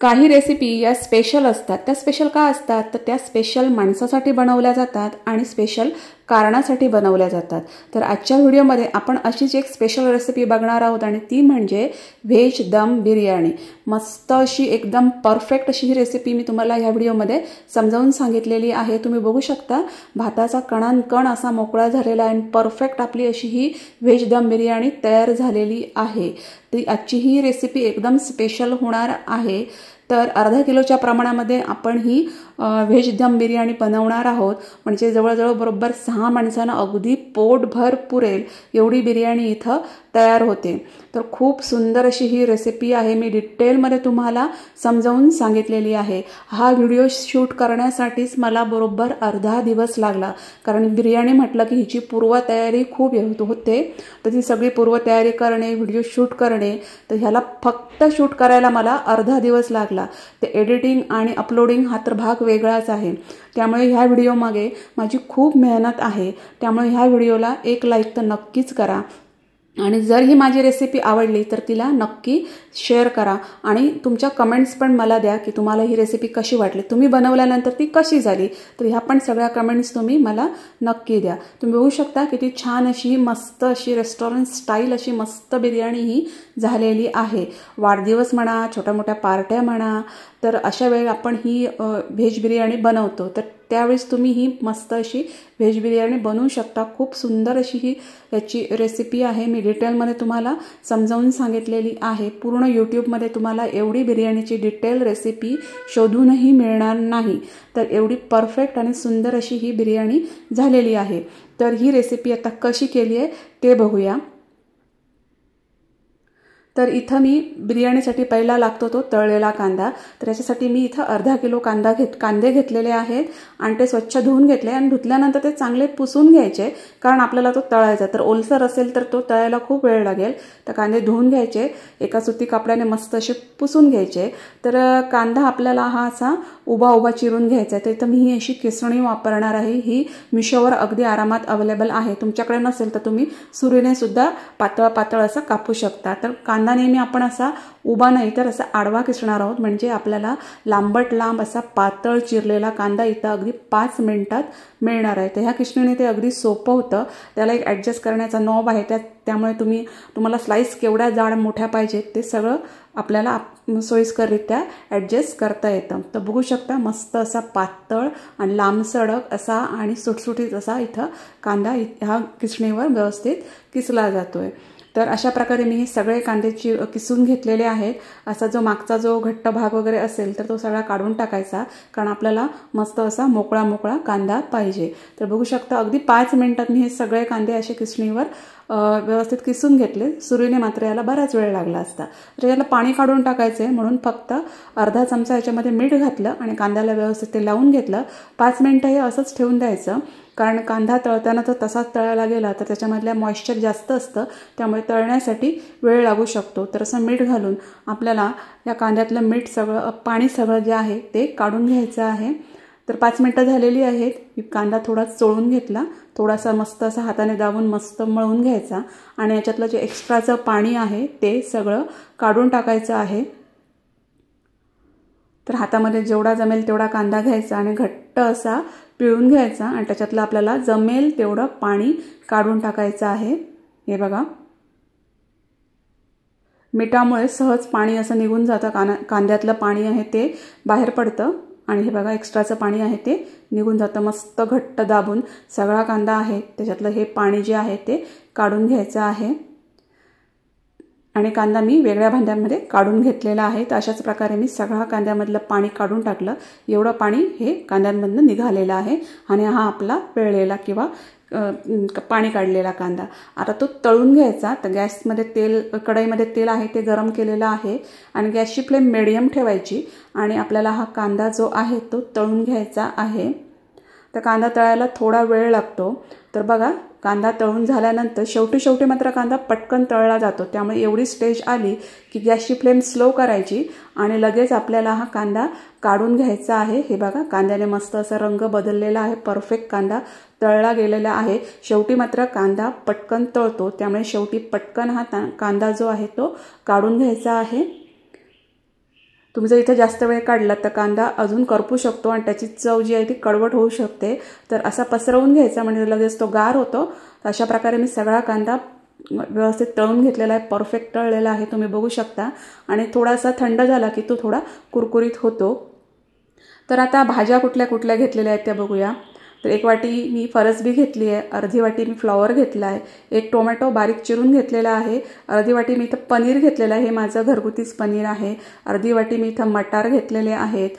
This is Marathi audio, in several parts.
काही रेसिपी या स्पेशल असतात। त्या स्पेशल का असतात तर त्या स्पेशल माणसासाठी बनवल्या जातात आणि स्पेशल कारणासाठी बनवल्या जातात। तर आजच्या व्हिडिओमध्ये आपण अशीच एक स्पेशल रेसिपी बघणार आहोत आणि ती म्हणजे व्हेज दम बिर्याणी। मस्त अशी एकदम परफेक्ट अशी ही रेसिपी मी तुम्हाला या व्हिडिओमध्ये समजावून सांगितलेली आहे। तुम्ही बघू शकता भाताचा कणांकण असा मोकळा झालेला आहे आणि परफेक्ट आपली अशी ही व्हेज दम बिर्याणी तयार झालेली आहे। ती आजची ही रेसिपी एकदम स्पेशल होणार आहे। तर अर्धा किलोच्या प्रमाणामध्ये आपण ही व्हेज दम बिर्याणी बनवणार आहोत। म्हणजे जवळजवळ बरोबर 6 माणसांना अगदी पोटभर पुरेल एवढी बिर्याणी इथं तयार होते। तर खूप सुंदर अशी ही रेसिपी आहे। मी डिटेलमध्ये तुम्हाला समजावून सांगितलेली आहे। हा व्हिडिओ शूट करण्यासाठीच मला बरोबर अर्धा दिवस लागला, कारण बिर्याणी म्हटलं की हिची पूर्वतयारी खूप होते। तर ती सगळी पूर्वतयारी करणे, व्हिडिओ शूट करणे, तर ह्याला फक्त शूट करायला मला अर्धा दिवस लागला। ते एडिटिंग आणि अपलोडिंग हा तर भाग वेगळाच आहे। त्यामुळे ह्या व्हिडिओमागे माझी खूप मेहनत आहे। त्यामुळे ह्या व्हिडिओला एक लाईक तर नक्कीच करा आणि जर ही माझी रेसिपी आवडली तर तिला नक्की शेअर करा आणि तुमच्या कमेंट्स पण मला द्या की तुम्हाला ही रेसिपी कशी वाटली, तुम्ही बनवल्यानंतर ती कशी झाली। तर ह्या पण सगळ्या कमेंट्स तुम्ही मला नक्की द्या। तुम्ही बघू शकता किती छान अशी मस्त अशी रेस्टॉरंट स्टाईल अशी मस्त बिर्याणी ही झालेली आहे। वाढदिवस म्हणा, छोट्या मोठ्या पार्ट्या म्हणा, तर अशा वेळी आपण ही व्हेज बिर्याणी बनवतो, तर त्यावेळेस तुम्ही ही मस्त अशी व्हेज बिर्याणी बनवू शकता। खूप सुंदर अशी ही याची रेसिपी आहे। मी डिटेलमध्ये तुम्हाला समजावून सांगितलेली आहे। पूर्ण यूट्यूबमध्ये तुम्हाला एवढी बिर्याणीची डिटेल रेसिपी शोधूनही मिळणार नाही। तर एवढी परफेक्ट आणि सुंदर अशी ही बिर्याणी झालेली आहे। तर ही रेसिपी आता कशी केली आहे ते बघूया। तर इथं मी बिर्याणीसाठी पहिला लागतो तो तळलेला कांदा। तर याच्यासाठी मी इथं अर्धा किलो कांदे घेतलेले आहेत आणि ते स्वच्छ धुवून घेतले आणि धुतल्यानंतर ते चांगले पुसून घ्यायचे, कारण आपल्याला तो तळायचा। तर ओलसर असेल तर तो तळायला खूप वेळ लागेल। तर कांदे धुवून घ्यायचे, एका सुती कपड्याने मस्त असे पुसून घ्यायचे। तर कांदा आपल्याला हा असा उभा उभा चिरून घ्यायचा आहे। तर इथं मी ही अशी किसणी वापरणार आहे। ही मिशोवर अगदी आरामात अवेलेबल आहे। तुमच्याकडे नसेल तर तुम्ही सुरीने सुद्धा पातळ पातळ असं कापू शकता। तर कांदा नेहमी आपण असा उभा नाही तर असा आडवा किसणार आहोत, म्हणजे आपल्याला लांबट लांब असा पातळ चिरलेला कांदा इथं अगदी 5 मिनिटात मिळणार आहे। तर ह्या किसणीने ते अगदी सोपं होतं। त्याला एक ॲडजस्ट करण्याचा नॉब आहे, त्यामुळे तुम्हाला स्लाइस केवढ्या जाड मोठ्या पाहिजेत ते सगळं आपल्याला सोयीस्कररित्या ॲडजस्ट करता येतं। तर बघू शकता मस्त असा पातळ आणि लांबसडक असा आणि सुटसुटीत असा इथं कांदा ह्या किसणीवर व्यवस्थित किसला जातोय। तर अशा प्रकारे मी हे सगळे कांदे किसून घेतलेले आहेत। असा जो मागचा जो घट्ट भाग वगैरे असेल तर तो सगळा काढून टाकायचा, कारण आपल्याला मस्त असा मोकळा मोकळा कांदा पाहिजे। तर बघू शकता अगदी 5 मिनिटात मी हे सगळे कांदे असे किसणीवर व्यवस्थित किसून घेतले। सुरीने मात्र याला बराच वेळ लागला असता। तर याला पाणी काढून टाकायचे, म्हणून फक्त अर्धा चमचा याच्यामध्ये मीठ घातलं आणि कांद्याला व्यवस्थित ते लावून घेतलं। 5 मिनिटं हे असंच ठेवून द्यायचं, कारण कांदा तळताना तर तसाच तळायला गेला तर त्याच्यामधल्या मॉइश्चर जास्त असतं, त्यामुळे तळण्यासाठी वेळ लागू शकतो। तर असं मीठ घालून आपल्याला या कांद्यातलं मीठ सगळं पाणी सगळं जे आहे ते काढून घ्यायचं आहे। तर 5 मिनिटं झालेली आहेत। कांदा थोडा चोळून घेतला, थोडासा मस्त असा हाताने दाबून मस्त मळून घ्यायचा आणि याच्यातलं जे एक्स्ट्राचं पाणी आहे ते सगळं काढून टाकायचं आहे। तर हातामध्ये जेवढा जमेल तेवढा कांदा घ्यायचा आणि घट्ट असा पिळून घ्यायचा आणि त्याच्यातलं आपल्याला जमेल तेवढं पाणी काढून टाकायचं आहे। हे बघा, मिठामुळे सहज पाणी असं निघून जातं, कांद्यातलं पाणी आहे ते बाहेर पडतं आणि हे बघा एक्स्ट्राचं पाणी आहे ते निघून जातं। मस्त घट्ट दाबून सगळा कांदा आहे त्याच्यातलं हे पाणी जे आहे ते काढून घ्यायचं आहे आणि कांदा मी वेगळ्या भांड्यामध्ये काढून घेतलेला आहे। तर अशाच प्रकारे मी सगळा कांद्यामधलं पाणी काढून टाकलं। एवढं पाणी हे कांद्यांमधनं निघालेलं आहे आणि हा आपला पिळलेला किंवा पाणी काढलेला कांदा। आता तो तळून घ्यायचा। तर गॅसमध्ये कढईमध्ये तेल आहे ते गरम केलेलं आहे आणि गॅसची फ्लेम मीडियम ठेवायची आणि आपल्याला हा कांदा जो आहे तो तळून घ्यायचा आहे। तर कांदा तळायला थोडा वेळ लागतो। तर बघा कांदा तळून झाल्यानंतर शेवटी मात्र कांदा पटकन तळला जातो, त्यामुळे एवढी स्टेज आली की गॅसची फ्लेम स्लो करायची आणि लगेच आपल्याला हा कांदा काढून घ्यायचा आहे। हे बघा कांद्याने मस्त असा रंग बदललेला आहे, परफेक्ट कांदा तळला गेलेला आहे। शेवटी मात्र कांदा पटकन तळतो, त्यामुळे शेवटी पटकन हा कांदा जो आहे तो काढून घ्यायचा आहे। तुम्ही जर इथे जास्त वेळ काढला तर कांदा अजून करपू शकतो आणि त्याची चव जी आहे ती कडवट होऊ शकते. तर असा पसरवून घ्यायचा म्हणजे लगेच तो गार होतो. तर अशा प्रकारे मी सगळा कांदा व्यवस्थित तळून घेतलेला आहे, परफेक्ट तळलेला आहे, तुम्ही बघू शकता. आणि थोडासा थंड झाला की तो थोडा कुरकुरीत होतो. तर आता भाज्या कुठल्या कुठल्या घेतलेल्या आहेत त्या बघूया. तर 1 वाटी मी फरसबी घेतली आहे, अर्धी वाटी मी फ्लॉवर घेतला आहे, 1 टोमॅटो बारीक चिरून घेतलेला आहे, अर्धी वाटी मी इथं पनीर घेतलेलं आहे, हे माझं घरगुतीच पनीर आहे, अर्धी वाटी मी इथं मटार घेतलेले आहेत,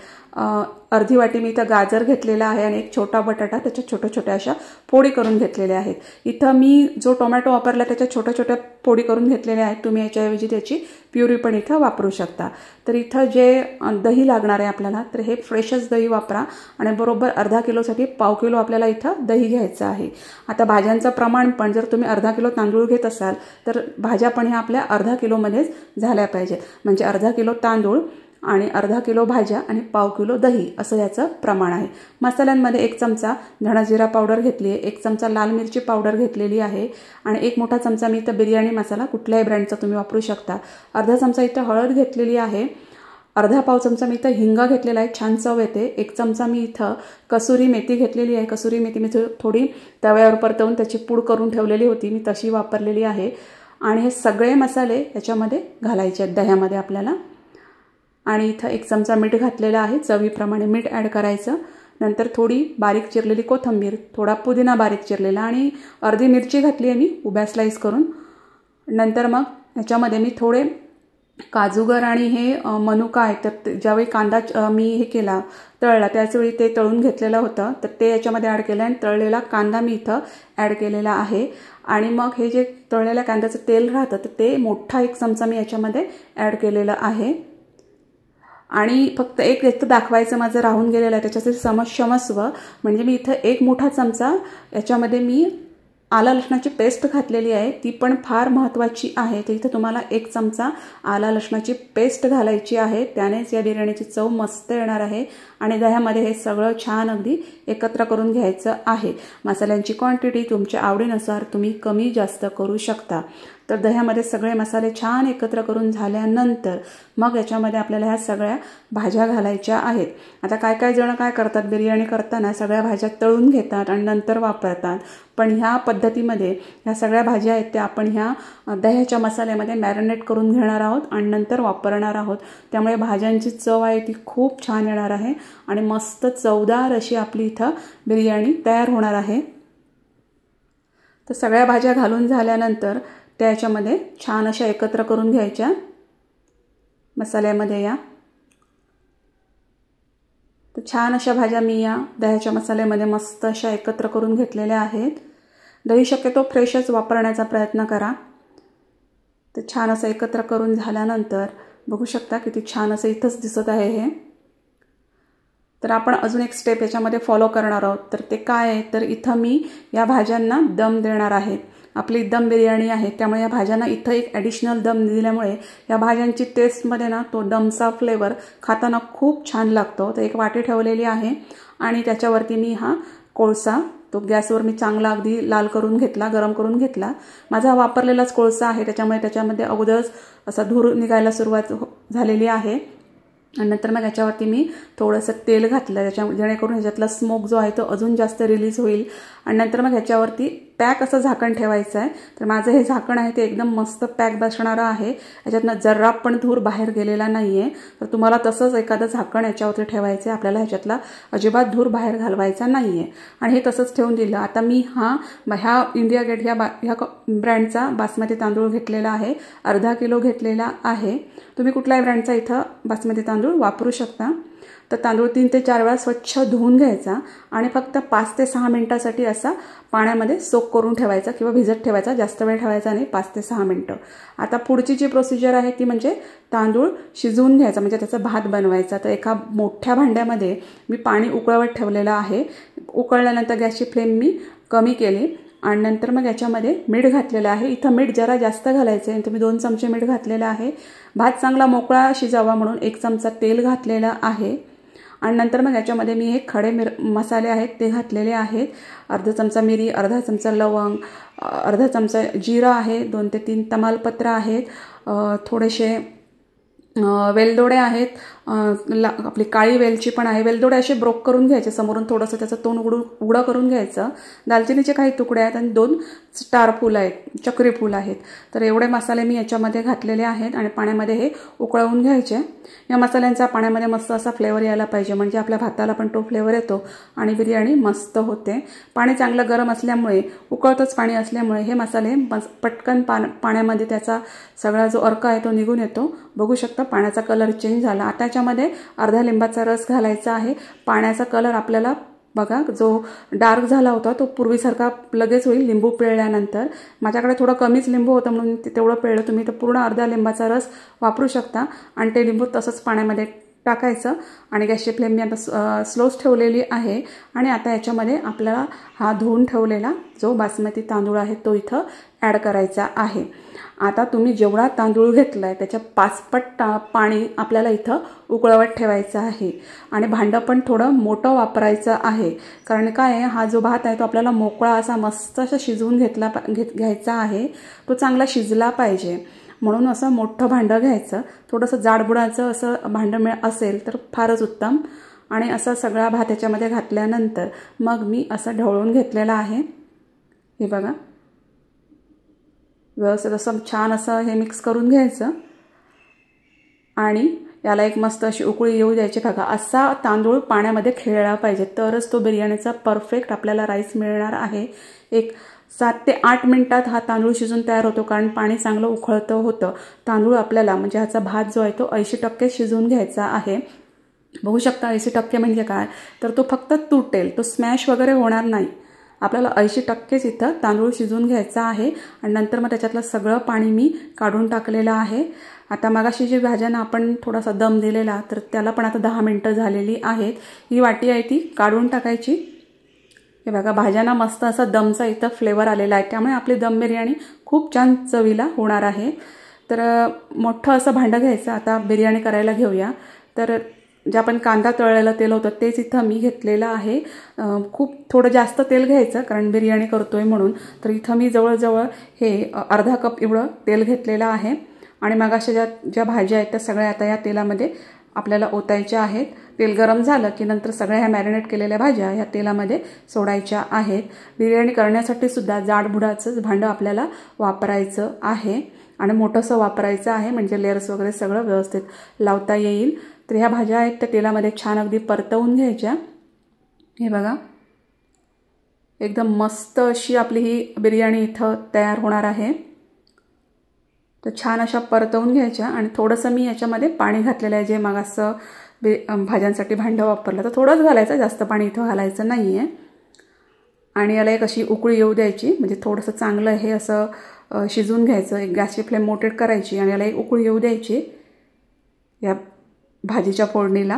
अर्धी वाटी मी इथं गाजर घेतलेला आहे आणि 1 छोटा बटाटा त्याच्या छोट्या छोट्या अशा फोडी करून घेतलेल्या आहेत. इथं मी जो टोमॅटो वापरला त्याच्या छोट्या छोट्या फोडी करून घेतलेल्या आहेत. तुम्ही याच्याऐवजी त्याची प्युरी पण इथं वापरू शकता. तर इथं जे दही लागणार आहे आपल्याला तर हे फ्रेशच दही वापरा आणि बरोबर अर्धा किलोसाठी पाव किलो आपल्याला इथं दही घ्यायचं आहे. आता भाज्यांचं प्रमाण पण जर तुम्ही अर्धा किलो तांदूळ घेत असाल तर भाज्या पण ह्या आपल्या अर्धा किलोमध्येच झाल्या पाहिजेत. म्हणजे अर्धा किलो तांदूळ आणि अर्धा किलो भाज्या आणि पाव किलो दही असं याचं प्रमाण आहे. मसाल्यांमध्ये 1 चमचा धणा जिरा पावडर घेतली आहे, 1 चमचा लाल मिरची पावडर घेतलेली आहे आणि 1 मोठा चमचा मी इथं बिर्याणी मसाला कुठल्याही ब्रँडचा तुम्ही वापरू शकता. अर्धा चमचा इथं हळद घेतलेली आहे, अर्धा पाव चमचा मी इथं हिंग घेतलेला आहे, छान चव येते. 1 चमचा मी इथं कसुरी मेथी घेतलेली आहे. कसुरी मेथी मी थोडी तव्यावर परतवून त्याची पूड करून ठेवलेली होती, मी तशी वापरलेली आहे. आणि हे सगळे मसाले याच्यामध्ये घालायचे आहेत दह्यामध्ये आपल्याला. आणि इथं 1 चमचा मीठ घातलेलं आहे, चवीप्रमाणे मीठ ॲड करायचं. नंतर थोडी बारीक चिरलेली कोथिंबीर, थोडा पुदिना बारीक चिरलेला आणि अर्धी मिरची घातली आहे मी उभ्या स्लाइस करून. नंतर मग ह्याच्यामध्ये मी थोडे काजूगर आणि हे मनुका आहे तर ज्यावेळी कांदा मी हे केला तळला त्याचवेळी ते तळून घेतलेलं होतं तर ते याच्यामध्ये ॲड केलं आणि तळलेला कांदा मी इथं ॲड केलेला आहे. आणि मग हे जे तळलेल्या कांद्याचं तेल राहतं तर ते मोठा 1 चमचा मी याच्यामध्ये ॲड केलेलं आहे. आणि फक्त एक दाखवायचं माझं राहून गेलेलं आहे त्याच्यासाठी क्षमस्व म्हणजे मी इथं 1 मोठा चमचा याच्यामध्ये मी आला लसणाची पेस्ट घातलेली आहे, ती पण फार महत्त्वाची आहे. तर इथं तुम्हाला 1 चमचा आला लसणाची पेस्ट घालायची आहे, त्यानेच या बिर्याणीची चव मस्त येणार आहे. आणि दह्यामध्ये हे सगळं छान अगदी एकत्र करून घ्यायचं आहे. मसाल्यांची क्वांटिटी तुमच्या आवडीनुसार तुम्ही कमी जास्त करू शकता. तर दह्यामध्ये सगळे मसाले छान एकत्र करून झाल्यानंतर मग याच्यामध्ये आपल्याला ह्या सगळ्या भाज्या घालायच्या आहेत. आता काय जण काय करतात, बिर्याणी करताना सगळ्या भाज्या तळून घेतात आणि नंतर वापरतात. पण ह्या पद्धतीमध्ये ह्या सगळ्या भाज्या आहेत त्या आपण ह्या दह्याच्या मसाल्यामध्ये मॅरिनेट करून घेणार आहोत आणि नंतर वापरणार आहोत. त्यामुळे भाज्यांची चव आहे ती खूप छान येणार आहे आणि मस्त चवदार अशी आपली इथं बिर्याणी तयार होणार आहे. तर सगळ्या भाज्या घालून झाल्यानंतर त्याच्यामध्ये छान अशा एकत्र करून घ्यायच्या मसाल्यामध्ये या. तर छान अशा भाज्या मी या दह्याच्या मसाल्यामध्ये मस्त अशा एकत्र करून घेतलेल्या आहेत. दही शक्यतो फ्रेशच वापरण्याचा प्रयत्न करा. तर छान असं एकत्र करून झाल्यानंतर बघू शकता किती छान असं इथंच दिसत आहे हे. तर आपण अजून एक स्टेप याच्यामध्ये फॉलो करणार आहोत. तर ते काय आहे तर इथं मी या भाज्यांना दम देणार आहे. आपली दम बिर्याणी आहे त्यामुळे या भाज्यांना इथं एक ॲडिशनल दम दिल्यामुळे या भाज्यांची टेस्टमध्ये ना तो दमचा फ्लेवर खाताना खूप छान लागतो. तर 1 वाटी ठेवलेली आहे आणि त्याच्यावरती मी हा कोळसा तो गॅसवर मी चांगला अगदी लाल करून घेतला, गरम करून घेतला. माझा वापरलेलाच कोळसा आहे त्याच्यामुळे त्याच्यामध्ये अगोदरच असा धूर निघायला सुरुवात झालेली आहे. आणि नंतर मग याच्यावरती मी थोडंसं तेल घातलं जेणेकरून ह्याच्यातला स्मोक जो आहे तो अजून जास्त रिलीज होईल. आणि नंतर मग ह्याच्यावरती पॅक असं झाकण ठेवायचं आहे. तर माझं हे झाकण आहे ते एकदम मस्त पॅक बसणारं आहे, याच्यातनं जरा पण धूर बाहेर गेलेला नाही आहे. तर तुम्हाला तसंच एखादं झाकण याच्यावरती ठेवायचं आहे, आपल्याला ह्याच्यातला अजिबात धूर बाहेर घालवायचा नाही आहे. आणि हे तसंच ठेवून दिलं. आता मी ह्या इंडिया गेट ह्या ब्रँडचा बासमती तांदूळ घेतलेला आहे, अर्धा किलो घेतलेला आहे. तुम्ही कुठल्याही ब्रँडचा इथं बासमती तांदूळ वापरू शकता. तर तांदूळ 3 ते 4 वेळा स्वच्छ धुवून घ्यायचा आणि फक्त 5 ते 6 मिनिटासाठी असा पाण्यामध्ये सोक करून ठेवायचा किंवा भिजत ठेवायचा, जास्त वेळ ठेवायचा नाही, 5 ते 6 मिनिटं. आता पुढची जी प्रोसिजर आहे ती म्हणजे तांदूळ शिजवून घ्यायचा म्हणजे त्याचा भात बनवायचा. तर एका मोठ्या भांड्यामध्ये मी पाणी उकळवत ठेवलेलं आहे. उकळल्यानंतर गॅसची फ्लेम मी कमी केली आणि नंतर मग याच्यामध्ये मीठ घातलेलं आहे. इथं मीठ जरा जास्त घालायचं आहे, तुम्ही 2 चमचे मीठ घातलेलं आहे. भात चांगला मोकळा शिजावा म्हणून 1 चमचा तेल घातलेलं आहे. आणि नंतर मग याच्यामध्ये मी हे खडे मसाले आहेत ते घातलेले आहेत. अर्धा चमचा मिरी, अर्धा चमचा लवंग, अर्धा चमचा जिरा आहे, 2 ते 3 तमालपत्र आहेत, थोडेसे वेलदोडे आहेत, आपली काळी वेलची पण आहे. वेलदोडे असे ब्रोक करून घ्यायचे, समोरून थोडंसं त्याचं तोंड उघडं करून घ्यायचं. दालचिनीचे काही तुकडे आहेत आणि 2 स्टार फूल आहेत, चक्री फूल आहेत. तर एवढे मसाले मी याच्यामध्ये घातलेले आहेत आणि पाण्यामध्ये हे उकळवून घ्यायचे. या मसाल्यांचा पाण्यामध्ये मस्त असा फ्लेवर यायला पाहिजे, म्हणजे आपल्या भाताला पण तो फ्लेवर येतो आणि बिर्याणी मस्त होते. पाणी चांगलं गरम असल्यामुळे, उकळतच पाणी असल्यामुळे हे मसाले पटकन पाण्यामध्ये त्याचा सगळा जो अर्क आहे तो निघून येतो. बघू शकता पाण्याचा कलर चेंज झाला. आता याच्यामध्ये अर्धा लिंबाचा रस घालायचा आहे. पाण्याचा कलर आपल्याला बघा जो डार्क झाला होता तो पूर्वीसारखा लगेच होईल लिंबू पिळल्यानंतर. माझ्याकडे थोडं कमीच लिंबू होतं म्हणून तेवढं पिळलं. तुम्ही तर पूर्ण अर्धा लिंबाचा रस वापरू शकता आणि ते लिंबू तसंच पाण्यामध्ये टाकायचं आणि गॅसची फ्लेम मी आता स्लोच ठेवलेली आहे. आणि आता याच्यामध्ये आपल्याला हा धुवून ठेवलेला जो बासमती तांदूळ आहे तो इथं ॲड करायचा आहे. आता तुम्ही जेवढा तांदूळ घेतलाय त्याच्या 5 पट पाणी आपल्याला इथं उकळवत ठेवायचं आहे आणि भांडं पण थोडं मोठं वापरायचं आहे. कारण काय आहे, हा जो भात आहे तो आपल्याला मोकळा असा मस्त असा शिजवून घ्यायचा आहे. तो चांगला शिजला पाहिजे म्हणून असं मोठं भांडं घ्यायचं. थोडंसं जाडबुडाचं असं भांडं असेल तर फारच उत्तम. आणि असा सगळा भात याच्यामध्ये घातल्यानंतर मग मी असं ढवळून घेतलेलं आहे. हे बघा, व्यवस्थित असं छान असं हे मिक्स करून घ्यायचं आणि याला एक मस्त अशी उकळी येऊ द्यायची. बघा, असा तांदूळ पाण्यामध्ये खेळला पाहिजे तरच तो बिर्याणीचा परफेक्ट आपल्याला राईस मिळणार आहे. एक 7 ते 8 मिनिटात हा तांदूळ शिजून तयार होतो, कारण पाणी चांगलं उकळतं होतं. तांदूळ आपल्याला म्हणजे ह्याचा भात जो आहे तो 80% शिजवून घ्यायचा आहे. बघू शकता 80% म्हणजे काय, तर तो फक्त तुटेल, तो स्मॅश वगैरे होणार नाही. आपल्याला 80%च इथं तांदूळ शिजवून घ्यायचा आहे आणि नंतर मग त्याच्यातलं सगळं पाणी मी काढून टाकलेलं आहे. आता मगाशी जी भाज्यांना आपण थोडासा दम दिलेला तर त्याला पण आता 10 मिनिटं झालेली आहेत. ही वाटी आहे ती काढून टाकायची. हे बघा, भाज्यांना मस्त असा दमचा इथं फ्लेवर आलेला आहे, त्यामुळे आपली दम बिर्याणी खूप छान चवीला होणार आहे. तर मोठं असं भांडं घ्यायचं. आता बिर्याणी करायला घेऊया. तर जे आपण कांदा तळलेलं तेल होतं तेच इथं मी घेतलेलं आहे. खूप थोडं जास्त तेल घ्यायचं कारण बिर्याणी करतोय म्हणून. तर इथं मी जवळजवळ हे अर्धा कप एवढं तेल घेतलेलं आहे आणि मग अशा ज्या भाज्या आहेत त्या सगळ्या आता या तेलामध्ये आपल्याला ओतायच्या आहेत. तेल गरम झालं की नंतर सगळ्या ह्या मॅरिनेट केलेल्या भाज्या ह्या तेलामध्ये सोडायच्या आहेत. बिर्याणी करण्यासाठी सुद्धा जाडबुडाचंच भांडं आपल्याला वापरायचं आहे आणि मोठंसं वापरायचं आहे, म्हणजे लेयर्स वगैरे सगळं व्यवस्थित लावता येईल. तर ह्या भाज्या आहेत त्या तेलामध्ये छान अगदी परतवून घ्यायच्या. हे बघा, एकदम मस्त अशी आपली ही बिर्याणी इथं तयार होणार आहे. तर छान अशा परतवून घ्यायच्या आणि थोडंसं मी याच्यामध्ये पाणी घातलेलं आहे. जे मग असं भाज्यांसाठी भांडं वापरलं तर थोडंच घालायचं, जास्त पाणी इथं घालायचं नाही आहे. आणि याला एक अशी उकळी येऊ द्यायची, म्हणजे थोडंसं चांगलं हे असं शिजवून घ्यायचं. एक गॅसची फ्लेम मोठेट करायची आणि याला एक उकळी येऊ द्यायची या भाजीच्या फोडणीला.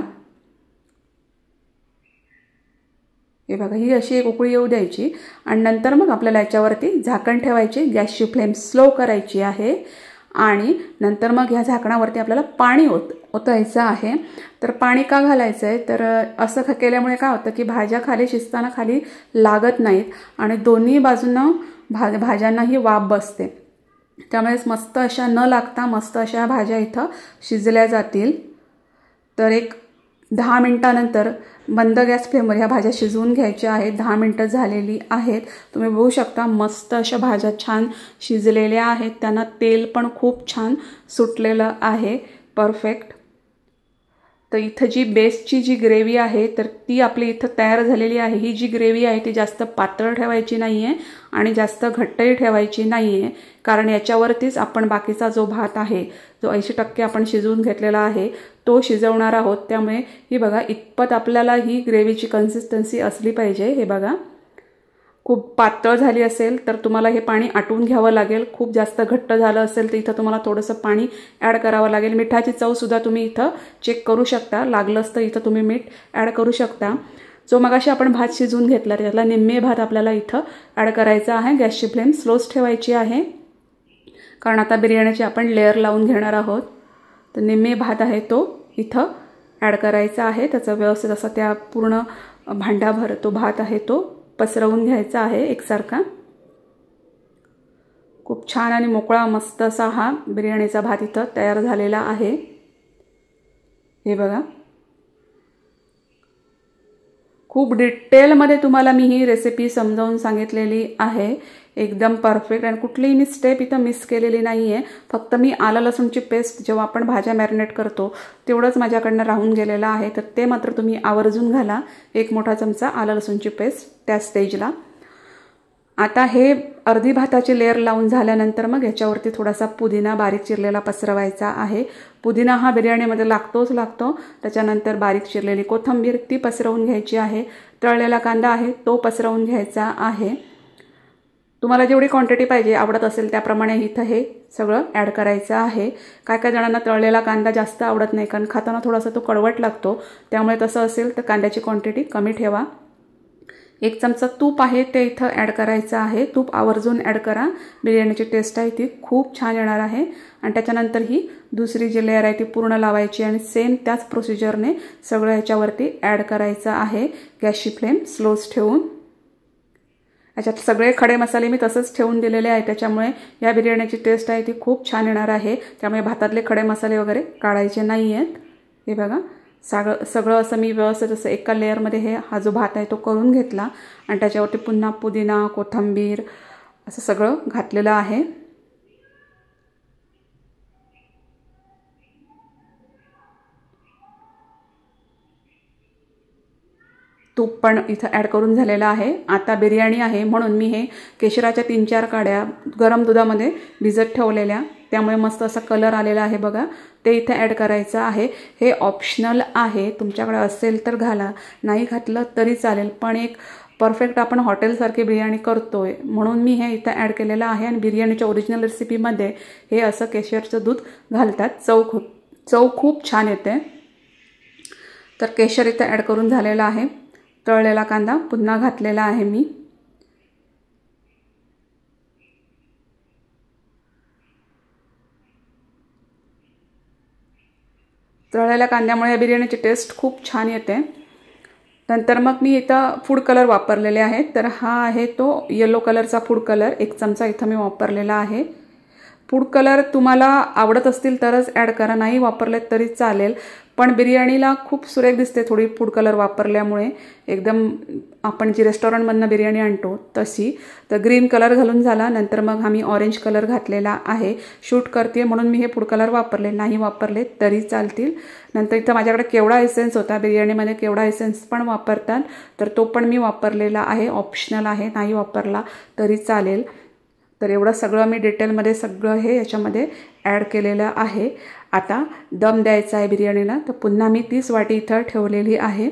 हे बघा, ही अशी एक उकळी येऊ द्यायची आणि नंतर मग आपल्याला याच्यावरती झाकण ठेवायची. गॅसची फ्लेम स्लो करायची आहे आणि नंतर मग ह्या झाकणावरती आपल्याला पाणी ओतायचं आहे. तर पाणी का घालायचं आहे, तर असं केल्यामुळे काय होतं की भाज्या खाली शिजताना खाली लागत नाहीत आणि दोन्ही बाजूंना भाज्यांनाही वाफ बसते. त्यामुळेच मस्त अशा न लागता मस्त अशा भाज्या इथं शिजल्या जातील. तर एक 10 मिनिटानंतर मंद गॅस फ्लेमवर ह्या भाज्या शिजवून घ्यायच्या आहेत. 10 मिनिटं झालेली आहेत. तुम्ही बघू शकता मस्त अशा भाज्या छान शिजलेल्या आहेत. त्यांना तेल पण खूप छान सुटलेलं आहे, परफेक्ट. तर इथं जी बेसची जी ग्रेव्ही आहे तर ती आपली इथं तयार झालेली आहे. ही जी ग्रेव्ही आहे ती जास्त पातळ ठेवायची नाही आहे आणि जास्त घट्टही ठेवायची नाही आहे, कारण याच्यावरतीच आपण बाकीचा जो भात आहे जो 80% आपण शिजवून घेतलेला आहे तो शिजवणार आहोत. त्यामुळे ही बघा, इतपत आपल्याला ही ग्रेव्हीची कन्सिस्टन्सी असली पाहिजे. हे बघा, खूप पातळ झाली असेल तर तुम्हाला हे पाणी आटवून घ्यावं लागेल. खूप जास्त घट्ट झालं असेल तर इथं तुम्हाला थोडंसं पाणी ॲड करावं लागेल. मिठाची चवसुद्धा तुम्ही इथं चेक करू शकता, लागलंच तर इथं तुम्ही मीठ ॲड करू शकता. जो मगाशी आपण भात शिजवून घेतला त्यातला निम्मे भात आपल्याला इथं ॲड करायचा आहे. गॅसची फ्लेम स्लोच ठेवायची आहे, कारण आता बिर्याणीची आपण लेअर लावून घेणार आहोत. तर निम्मे भात आहे तो इथं ॲड करायचा आहे. त्याचा व्यवस्थित असा त्या पूर्ण भांड्याभर तो भात आहे तो पसरवून घ्यायचा आहे एकसारखा. खूप छान आणि मोकळा मस्त असा हा बिर्याणीचा भात इथं तयार झालेला आहे. हे बघा, खूप डिटेलमध्ये तुम्हाला मी ही रेसिपी समजावून सांगितलेली आहे, एकदम परफेक्ट, आणि कुठलीही मी स्टेप इथं मिस केलेली नाही आहे. फक्त मी आलं लसूणची पेस्ट जेव्हा आपण भाज्या मॅरिनेट करतो तेवढंच माझ्याकडनं राहून गेलेलं आहे, तर ते मात्र तुम्ही आवर्जून घाला, 1 मोठा चमचा आलं लसूणची पेस्ट त्या स्टेजला. आता हे अर्धी भाताची लेअर लावून झाल्यानंतर मग याच्यावरती थोडासा पुदिना बारीक चिरलेला पसरवायचा आहे. पुदिना हा बिर्याणीमध्ये लागतो. त्याच्यानंतर बारीक चिरलेली कोथिंबीर ती पसरवून घ्यायची आहे. तळलेला कांदा आहे तो पसरवून घ्यायचा आहे. तुम्हाला जेवढी क्वांटिटी पाहिजे आवडत असेल त्याप्रमाणे इथं हे सगळं ॲड करायचं आहे. काय जणांना तळलेला कांदा जास्त आवडत नाही, कारण खाताना थोडासा तो कडवट लागतो, त्यामुळे तसं असेल तर कांद्याची क्वांटिटी कमी ठेवा. 1 चमचा तूप आहे ते इथं ॲड करायचं आहे. तूप आवर्जून ॲड करा, बिर्याणीची टेस्ट आहे ती खूप छान येणार आहे. आणि त्याच्यानंतर ही दुसरी जी लेअर आहे ती पूर्ण लावायची आणि सेम त्याच प्रोसिजरने सगळं याच्यावरती ॲड करायचं आहे. गॅसची फ्लेम स्लोच ठेवून. याच्यात सगळे खडे मसाले मी तसंच ठेवून दिलेले आहे, त्याच्यामुळे या बिर्याणीची टेस्ट आहे ती खूप छान येणार आहे. त्यामुळे भातातले खडे मसाले वगैरे काढायचे नाही आहेत. हे बघा, सगळं असं मी व्यवस्थित असं एका लेअरमध्ये हा जो भात आहे तो करून घेतला आणि त्याच्यावरती पुन्हा पुदिना कोथिंबीर असं सगळं घातलेलं आहे. तूप पण इथं ॲड करून झालेलं आहे. आता बिर्याणी आहे म्हणून मी हे केशराच्या 3-4 काड्या गरम दुधामध्ये भिजत ठेवलेल्या, त्यामुळे मस्त असा कलर आलेला आहे बघा, ते इथे ॲड करायचं आहे. हे ऑप्शनल आहे, तुमच्याकडे असेल तर घाला, नाही घातलं तरी चालेल, पण एक परफेक्ट आपण हॉटेलसारखी बिर्याणी करतोय म्हणून मी हे इथं ॲड केलेलं आहे. आणि बिर्याणीच्या ओरिजिनल रेसिपीमध्ये हे असं केशरचं दूध घालतात, चव खूप छान येते. तर केशर इथं ॲड करून झालेलं आहे. तळलेला कांदा पुन्हा घातलेला आहे मी. तळलेल्या कांद्यामुळे या बिर्याणीची टेस्ट खूप छान येते. नंतर मग मी इथं फूड कलर वापरलेले आहेत. तर हा आहे तो येलो कलरचा फूड कलर, 1 चमचा इथं मी वापरलेला आहे. फूड कलर तुम्हाला आवडत असतील तरच ॲड करा, नाही वापरले तरी चालेल, पण बिर्याणीला खूप सुरेख दिसते थोडी फूड कलर वापरल्यामुळे, एकदम आपण जी रेस्टॉरंटमधनं बिर्याणी आणतो तशी. तर ग्रीन कलर घालून झाला, नंतर मग आम्ही ऑरेंज कलर घातलेला आहे. शूट करते म्हणून मी हे फूड कलर वापरले, नाही वापरले तरी चालतील. नंतर इथं माझ्याकडे केवडा एसेन्स होता, बिर्याणीमध्ये केवडा एसेन्स पण वापरतात, तर तो पण मी वापरलेला आहे, ऑप्शनल आहे, नाही वापरला तरी चालेल. तर एवढं सगळं मी डिटेलमध्ये सगळं हे याच्यामध्ये ॲड केलेलं आहे. आता दम द्यायचा आहे बिर्याणीला, तर पुन्हा मी 30 वाटी इथं ठेवलेली आहे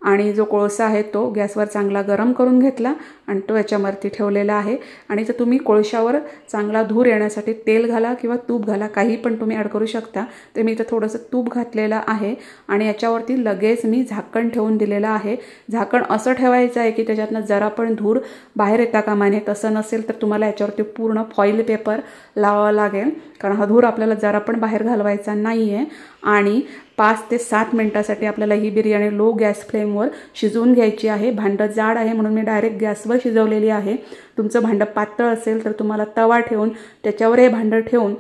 आणि जो कोळसा आहे तो गॅसवर चांगला गरम करून घेतला आणि तो याच्यावरती ठेवलेला आहे. आणि जर तुम्ही कोळशावर चांगला धूर येण्यासाठी तेल घाला किंवा तूप घाला, काही पण तुम्ही ॲड करू शकता. तर मी इथं थोडंसं तूप घातलेलं आहे आणि याच्यावरती लगेच मी झाकण ठेवून दिलेलं आहे. झाकण असं ठेवायचं आहे की त्याच्यातनं जरा पण धूर बाहेर येता कामा नये. तसं नसेल तर तुम्हाला याच्यावरती पूर्ण फॉईल पेपर लावावं लागेल, कारण हा धूर आपल्याला जरा पण बाहेर घालवायचा नाही आहे. आणि 5 ते 7 मिनिटासाठी आपल्याला ही बिर्याणी लो गॅस फ्लेमवर शिजवून घ्यायची आहे. भांडं जाड आहे म्हणून मी डायरेक्ट गॅसवर शिजवलेली आहे. तुमचं भांडं पातळ असेल तर तुम्हाला तवा ठेवून त्याच्यावर हे भांडं ठेवून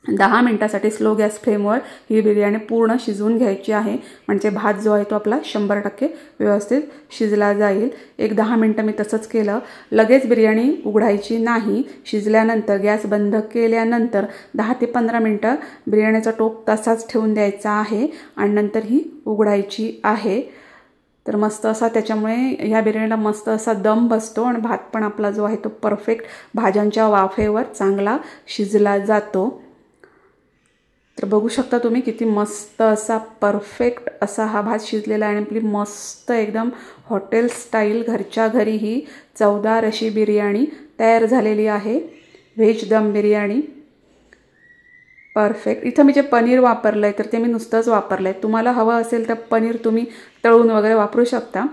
10 मिनिटासाठी स्लो गॅस फ्लेमवर ही बिर्याणी पूर्ण शिजवून घ्यायची आहे. म्हणजे भात जो आहे तो आपला 100% व्यवस्थित शिजला जाईल. 10 मिनिटं मी तसंच केलं. लगेच बिर्याणी उघडायची नाही. शिजल्यानंतर गॅस बंद केल्यानंतर 10 ते 15 मिनिटं बिर्याणीचा टोप तसाच ठेवून द्यायचा आहे आणि नंतर ही उघडायची आहे. तर मस्त असा त्याच्यामुळे ह्या बिर्याणीला मस्त असा दम बसतो आणि भात पण आपला जो आहे तो परफेक्ट भाज्यांच्या वाफेवर चांगला शिजला जातो. तर बघू शकता तुम्ही किती मस्त असा परफेक्ट असा हा भात शिजलेला आहे आणि आपली मस्त एकदम हॉटेल स्टाईल घरच्या घरी ही चवदार अशी बिर्याणी तयार झालेली आहे. व्हेज दम बिर्याणी परफेक्ट. इथं मी जे पनीर वापरलं आहे तर ते मी नुसतंच वापरलं आहे. तुम्हाला हवं असेल तर पनीर तुम्ही तळून वगैरे वापरू शकता.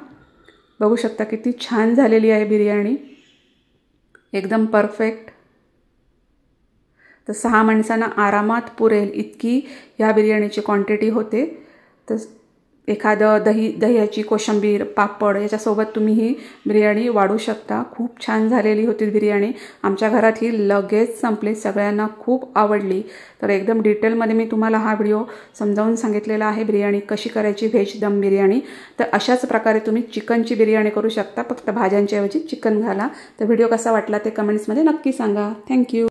बघू शकता किती छान झालेली आहे बिर्याणी, एकदम परफेक्ट. तर 6 माणसांना आरामात पुरेल इतकी ह्या बिर्याणीची क्वांटिटी होते. तर एखादं दह्याची कोशिंबीर, पापड याच्यासोबत तुम्ही ही बिर्याणी वाढू शकता. खूप छान झालेली होती बिर्याणी. आमच्या घरात ही लगेच संपली, सगळ्यांना खूप आवडली. तर एकदम डिटेलमध्ये मी तुम्हाला हा व्हिडिओ समजावून सांगितलेला आहे बिर्याणी कशी करायची, व्हेज दम बिर्याणी. तर अशाच प्रकारे तुम्ही चिकनची बिर्याणी करू शकता, फक्त भाज्यांच्या ऐवजी चिकन घाला. तर व्हिडिओ कसा वाटला ते कमेंट्समध्ये नक्की सांगा. थँक्यू.